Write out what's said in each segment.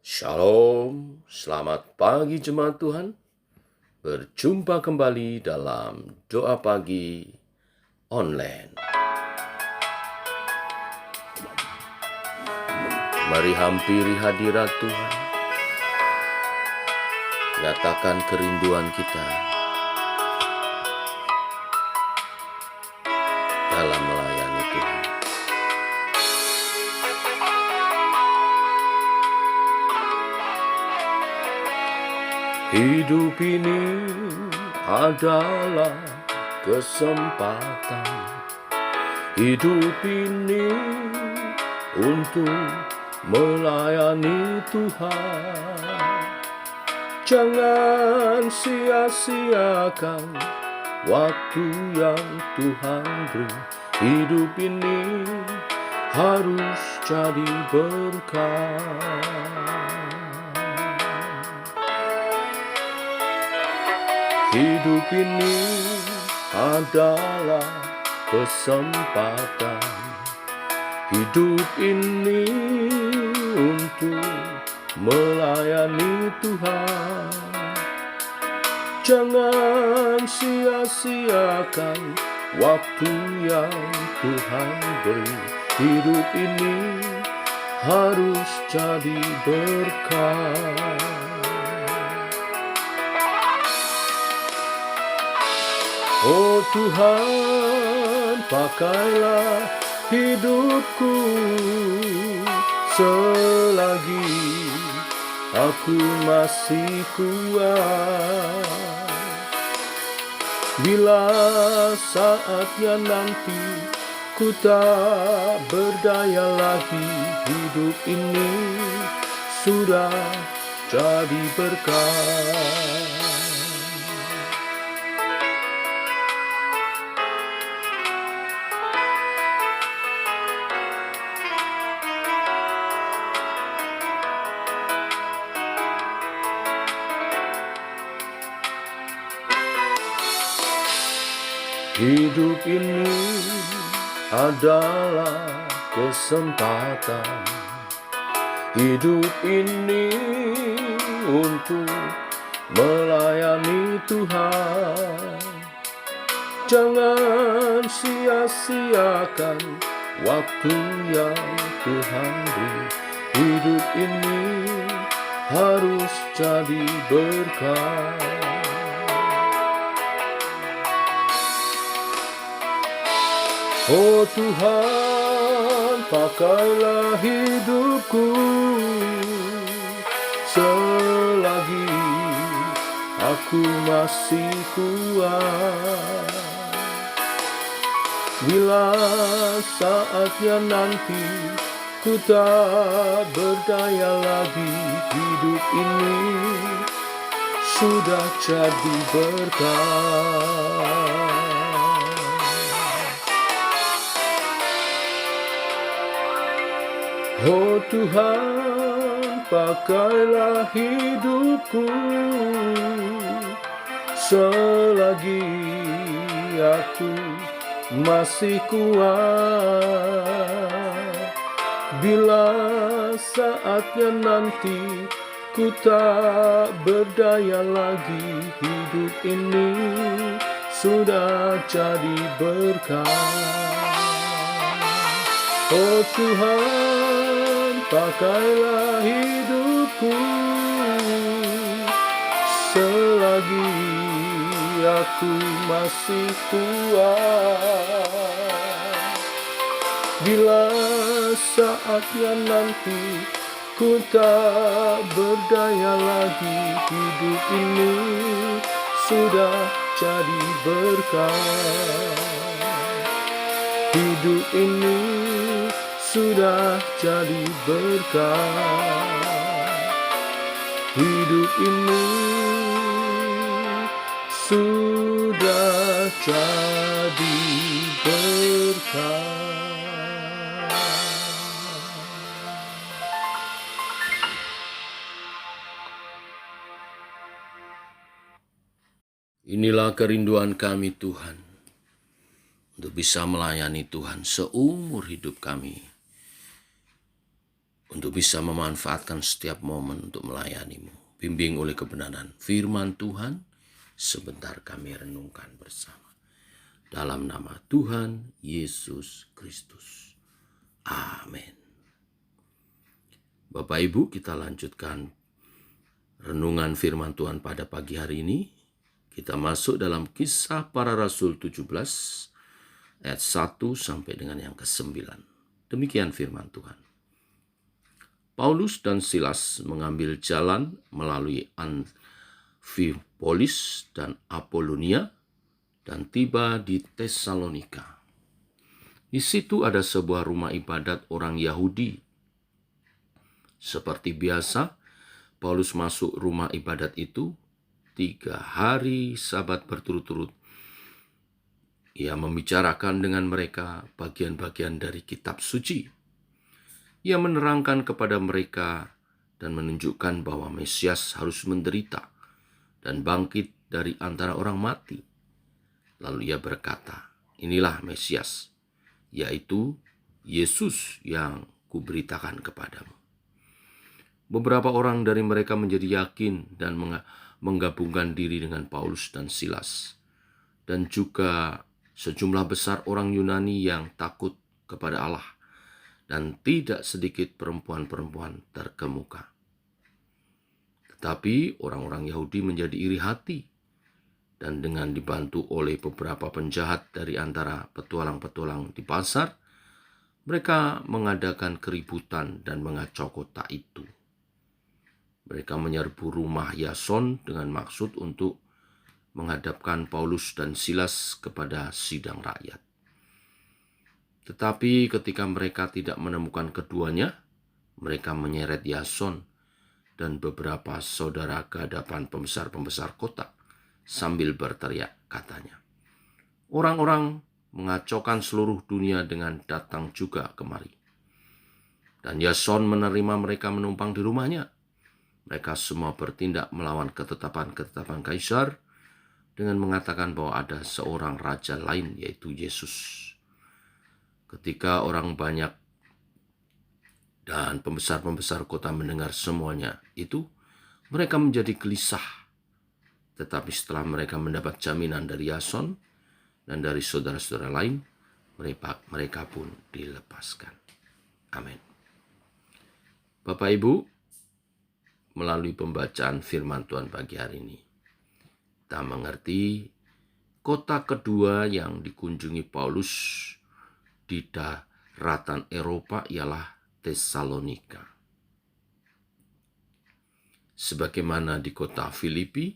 Shalom, selamat pagi jemaat Tuhan. Berjumpa kembali dalam doa pagi online. Mari hampiri hadirat Tuhan. Nyatakan kerinduan kita dalam melayani Tuhan. Hidup ini adalah kesempatan. Hidup ini untuk melayani Tuhan. Jangan sia-siakan waktu yang Tuhan beri. Hidup ini harus jadi berkat. Hidup ini adalah kesempatan. Hidup ini untuk melayani Tuhan. Jangan sia-siakan waktu yang Tuhan beri. Hidup ini harus jadi berkat. Oh Tuhan, pakailah hidupku selagi aku masih kuat. Bila saatnya nanti ku tak berdaya lagi, hidup ini sudah jadi berkat. Hidup ini adalah kesempatan. Hidup ini untuk melayani Tuhan. Jangan sia-siakan waktu yang Tuhan beri. Hidup ini harus jadi berkat. Oh Tuhan, pakailah hidupku selagi aku masih kuat. Bila saatnya nanti ku tak berdaya lagi, hidup ini sudah jadi berkat. Oh Tuhan, pakailah hidupku selagi aku masih kuat. Bila saatnya nanti ku tak berdaya lagi, hidup ini sudah jadi berkat. Oh Tuhan, pakailah hidupku selagi aku masih kuat. Bila saatnya nanti ku tak berdaya lagi, hidup ini sudah jadi berkat. Hidup ini sudah jadi berkat. Hidup ini sudah jadi berkat. Inilah kerinduan kami Tuhan, untuk bisa melayani Tuhan seumur hidup kami. untuk bisa memanfaatkan setiap momen untuk melayani-Mu. Bimbing oleh kebenaran firman Tuhan, sebentar kami renungkan bersama. Dalam nama Tuhan Yesus Kristus. Amin. Bapak Ibu, kita lanjutkan renungan firman Tuhan pada pagi hari ini. Kita masuk dalam Kisah Para Rasul 17 ayat 1 sampai dengan yang ke-9. Demikian firman Tuhan. Paulus dan Silas mengambil jalan melalui Amfipolis dan Apolonia dan tiba di Tesalonika. Di situ ada sebuah rumah ibadat orang Yahudi. Seperti biasa, Paulus masuk rumah ibadat itu 3 hari Sabat berturut-turut. Ia membicarakan dengan mereka bagian-bagian dari kitab suci. Ia menerangkan kepada mereka dan menunjukkan bahwa Mesias harus menderita dan bangkit dari antara orang mati. Lalu ia berkata, inilah Mesias, yaitu Yesus yang kuberitakan kepadamu. Beberapa orang dari mereka menjadi yakin dan menggabungkan diri dengan Paulus dan Silas. Dan juga sejumlah besar orang Yunani yang takut kepada Allah. Dan tidak sedikit perempuan-perempuan terkemuka. Tetapi orang-orang Yahudi menjadi iri hati. Dan dengan dibantu oleh beberapa penjahat dari antara petualang-petualang di pasar, mereka mengadakan keributan dan mengacau kota itu. Mereka menyerbu rumah Yason dengan maksud untuk menghadapkan Paulus dan Silas kepada sidang rakyat. Tetapi ketika mereka tidak menemukan keduanya, mereka menyeret Yason dan beberapa saudara ke hadapan pembesar-pembesar kota sambil berteriak, katanya, orang-orang mengacaukan seluruh dunia dengan datang juga kemari. Dan Yason menerima mereka menumpang di rumahnya. Mereka semua bertindak melawan ketetapan-ketetapan Kaisar dengan mengatakan bahwa ada seorang raja lain, yaitu Yesus. Ketika orang banyak dan pembesar-pembesar kota mendengar semuanya itu, mereka menjadi gelisah. Tetapi setelah mereka mendapat jaminan dari Yason dan dari saudara-saudara lain, mereka pun dilepaskan. Amin. Bapak Ibu, melalui pembacaan firman Tuhan pagi hari ini, kita mengerti kota kedua yang dikunjungi Paulus di daratan Eropa ialah Tesalonika. Sebagaimana di kota Filipi,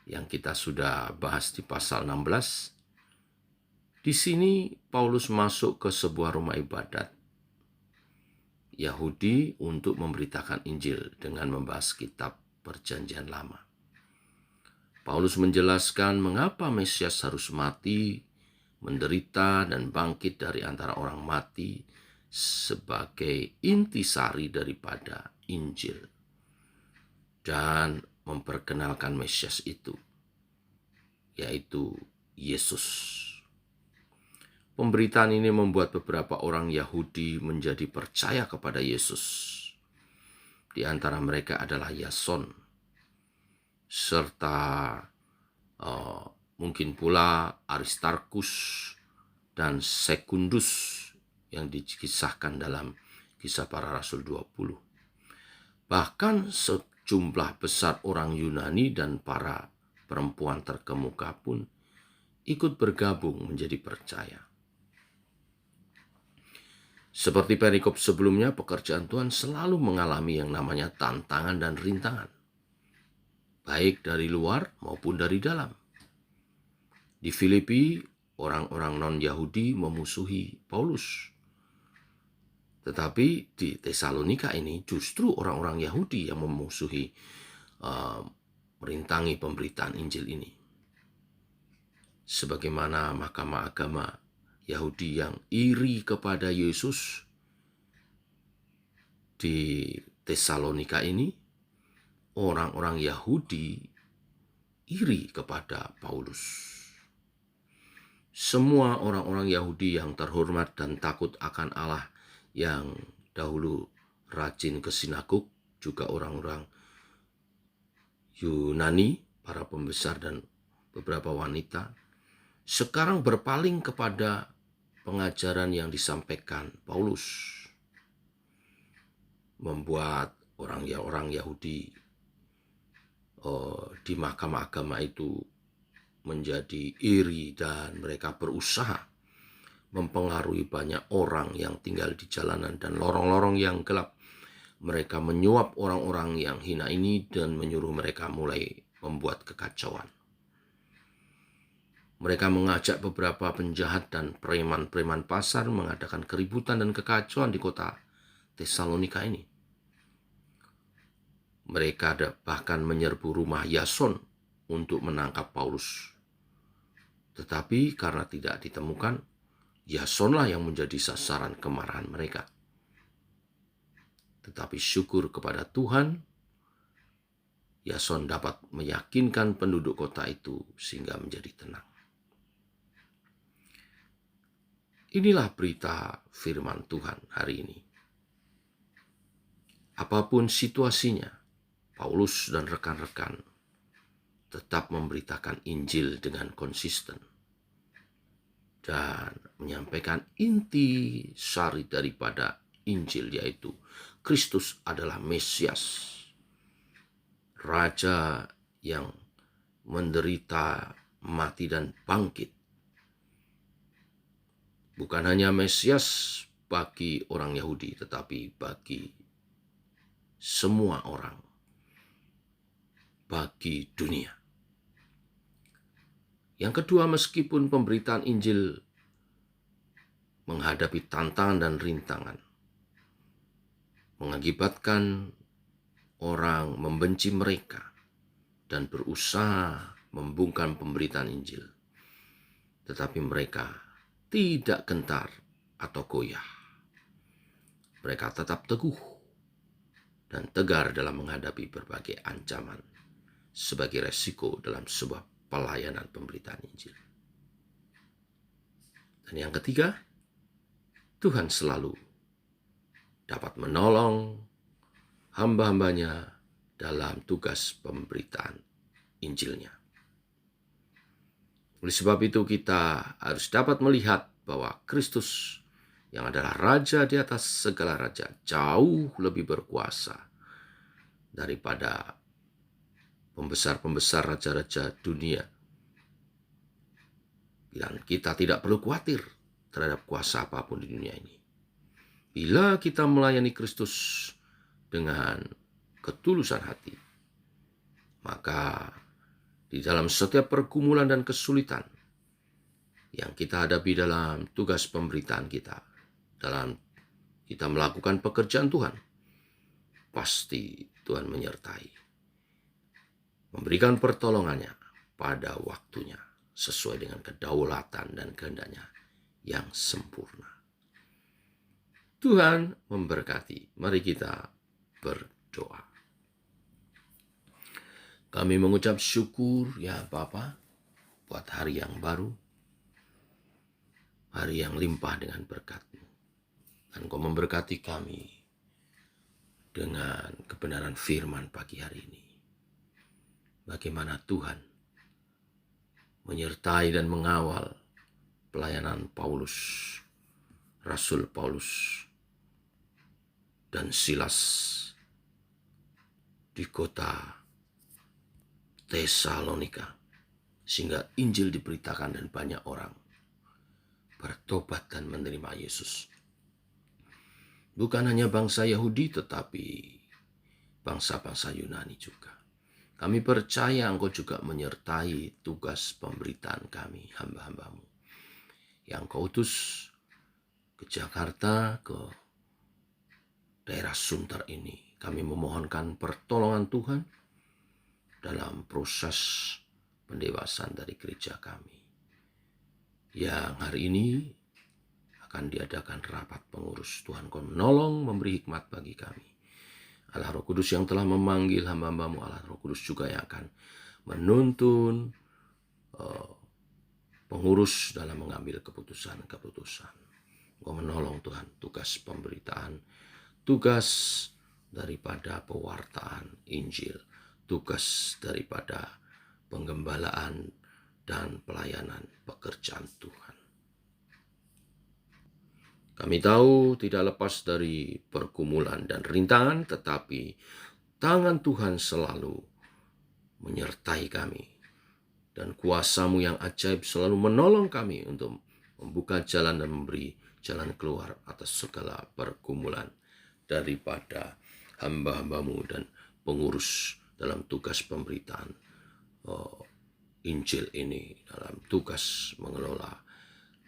yang kita sudah bahas di pasal 16, di sini Paulus masuk ke sebuah rumah ibadat Yahudi untuk memberitakan Injil dengan membahas kitab Perjanjian Lama. Paulus menjelaskan mengapa Mesias harus mati, menderita, dan bangkit dari antara orang mati sebagai intisari daripada Injil. Dan memperkenalkan Mesias itu, yaitu Yesus. Pemberitaan ini membuat beberapa orang Yahudi menjadi percaya kepada Yesus. Di antara mereka adalah Yason, serta mungkin pula Aristarkus dan Sekundus yang dikisahkan dalam Kisah Para Rasul 20. Bahkan sejumlah besar orang Yunani dan para perempuan terkemuka pun ikut bergabung menjadi percaya. Seperti perikop sebelumnya, pekerjaan Tuhan selalu mengalami yang namanya tantangan dan rintangan, baik dari luar maupun dari dalam. Di Filipi, orang-orang non-Yahudi memusuhi Paulus. Tetapi di Tesalonika ini justru orang-orang Yahudi yang memusuhi, merintangi pemberitaan Injil ini. Sebagaimana mahkamah agama Yahudi yang iri kepada Yesus di Tesalonika ini, orang-orang Yahudi iri kepada Paulus. Semua orang-orang Yahudi yang terhormat dan takut akan Allah yang dahulu rajin ke sinagog, juga orang-orang Yunani, para pembesar dan beberapa wanita, sekarang berpaling kepada pengajaran yang disampaikan Paulus, membuat orang Yahudi di mahkamah agama itu menjadi iri, dan mereka berusaha mempengaruhi banyak orang yang tinggal di jalanan dan lorong-lorong yang gelap. Mereka menyuap orang-orang yang hina ini dan menyuruh mereka mulai membuat kekacauan. Mereka mengajak beberapa penjahat dan preman-preman pasar mengadakan keributan dan kekacauan di kota Tesalonika ini. Mereka bahkan menyerbu rumah Yason untuk menangkap Paulus. Tetapi karena tidak ditemukan, Yasonlah yang menjadi sasaran kemarahan mereka. Tetapi syukur kepada Tuhan, Yason dapat meyakinkan penduduk kota itu sehingga menjadi tenang. Inilah berita firman Tuhan hari ini. Apapun situasinya, Paulus dan rekan-rekan tetap memberitakan Injil dengan konsisten dan menyampaikan inti sari daripada Injil, yaitu Kristus adalah Mesias, Raja yang menderita, mati, dan bangkit. Bukan hanya Mesias bagi orang Yahudi, tetapi bagi semua orang, bagi dunia. Yang kedua, meskipun pemberitaan Injil menghadapi tantangan dan rintangan, mengakibatkan orang membenci mereka dan berusaha membungkam pemberitaan Injil, tetapi mereka tidak gentar atau goyah. Mereka tetap teguh dan tegar dalam menghadapi berbagai ancaman sebagai resiko dalam sebuah pelayanan pemberitaan Injil. Dan yang ketiga, Tuhan selalu dapat menolong hamba-hambanya dalam tugas pemberitaan Injilnya. Oleh sebab itu kita harus dapat melihat bahwa Kristus yang adalah Raja di atas segala raja jauh lebih berkuasa daripada pembesar-pembesar raja-raja dunia. Dan kita tidak perlu khawatir terhadap kuasa apapun di dunia ini. Bila kita melayani Kristus dengan ketulusan hati, maka di dalam setiap pergumulan dan kesulitan yang kita hadapi dalam tugas pemberitaan kita, dalam kita melakukan pekerjaan Tuhan, pasti Tuhan menyertai, memberikan pertolongannya pada waktunya, sesuai dengan kedaulatan dan kehendaknya yang sempurna. Tuhan memberkati. Mari kita berdoa. Kami mengucap syukur ya Bapa buat hari yang baru, hari yang limpah dengan berkat-Mu. Dan Kau memberkati kami dengan kebenaran firman pagi hari ini. Bagaimana Tuhan menyertai dan mengawal pelayanan Paulus, Rasul Paulus dan Silas di kota Tesalonika, sehingga Injil diberitakan dan banyak orang bertobat dan menerima Yesus. Bukan hanya bangsa Yahudi, tetapi bangsa-bangsa Yunani juga. Kami percaya Engkau juga menyertai tugas pemberitaan kami, hamba-hamba-Mu, yang Kau utus ke Jakarta, ke daerah Sunter ini. Kami memohonkan pertolongan Tuhan dalam proses pendewasaan dari gereja kami, yang hari ini akan diadakan rapat pengurus. Tuhan Kau menolong, memberi hikmat bagi kami. Allah Roh Kudus yang telah memanggil hamba-hamba-Mu, Allah Roh Kudus juga yang akan menuntun pengurus dalam mengambil keputusan-keputusan. Kau menolong Tuhan tugas pemberitaan, tugas daripada pewartaan Injil, tugas daripada penggembalaan dan pelayanan pekerjaan Tuhan. Kami tahu tidak lepas dari pergumulan dan rintangan, tetapi tangan Tuhan selalu menyertai kami. Dan kuasa-Mu yang ajaib selalu menolong kami untuk membuka jalan dan memberi jalan keluar atas segala pergumulan daripada hamba-hamba-Mu dan pengurus dalam tugas pemberitaan Injil ini, dalam tugas mengelola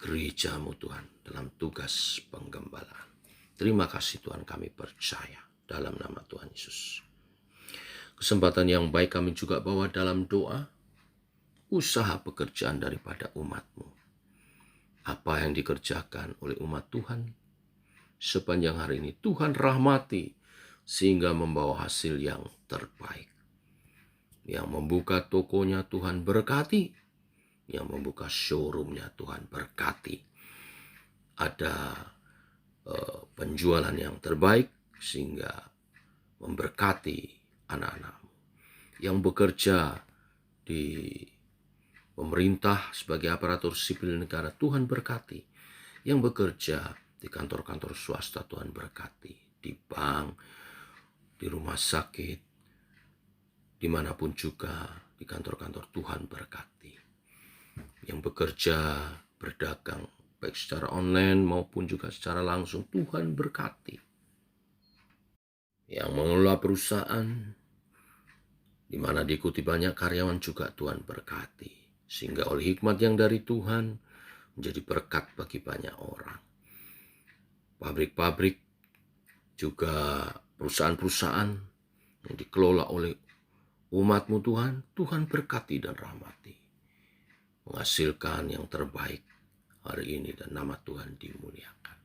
gereja-Mu Tuhan, dalam tugas penggembalaan. Terima kasih Tuhan, kami percaya dalam nama Tuhan Yesus. Kesempatan yang baik kami juga bawa dalam doa, usaha pekerjaan daripada umat-Mu. Apa yang dikerjakan oleh umat Tuhan sepanjang hari ini, Tuhan rahmati sehingga membawa hasil yang terbaik. Yang membuka tokonya Tuhan berkati, yang membuka showroomnya Tuhan berkati. Ada penjualan yang terbaik sehingga memberkati anak-anak-Mu. Yang bekerja di pemerintah sebagai aparatur sipil negara, Tuhan berkati. Yang bekerja di kantor-kantor swasta, Tuhan berkati. Di bank, di rumah sakit, dimanapun juga, di kantor-kantor Tuhan berkati. Yang bekerja, berdagang, baik secara online maupun juga secara langsung, Tuhan berkati. Yang mengelola perusahaan, di mana diikuti banyak karyawan juga Tuhan berkati. Sehingga oleh hikmat yang dari Tuhan menjadi berkat bagi banyak orang. Pabrik-pabrik, juga perusahaan-perusahaan yang dikelola oleh umat-Mu Tuhan, Tuhan berkati dan rahmati. Menghasilkan yang terbaik hari ini dan nama Tuhan dimuliakan.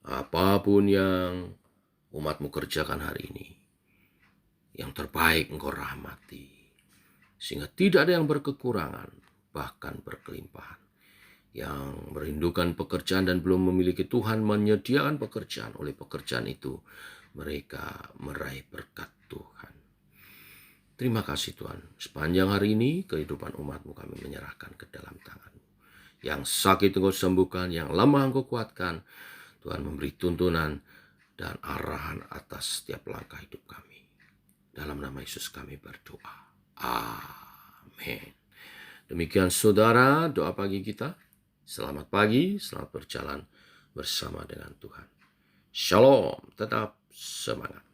Apapun yang umat-Mu kerjakan hari ini, yang terbaik Engkau rahmati. Sehingga tidak ada yang berkekurangan, bahkan berkelimpahan. Yang merindukan pekerjaan dan belum memiliki, Tuhan menyediakan pekerjaan. Oleh pekerjaan itu, mereka meraih berkat Tuhan. Terima kasih Tuhan. Sepanjang hari ini, kehidupan umat-Mu kami menyerahkan ke dalam tangan-Mu. Yang sakit Engkau sembuhkan, yang lemah Engkau kuatkan. Tuhan memberi tuntunan dan arahan atas setiap langkah hidup kami. Dalam nama Yesus kami berdoa. Amin. Demikian saudara, doa pagi kita. Selamat pagi, selamat berjalan bersama dengan Tuhan. Shalom, tetap semangat.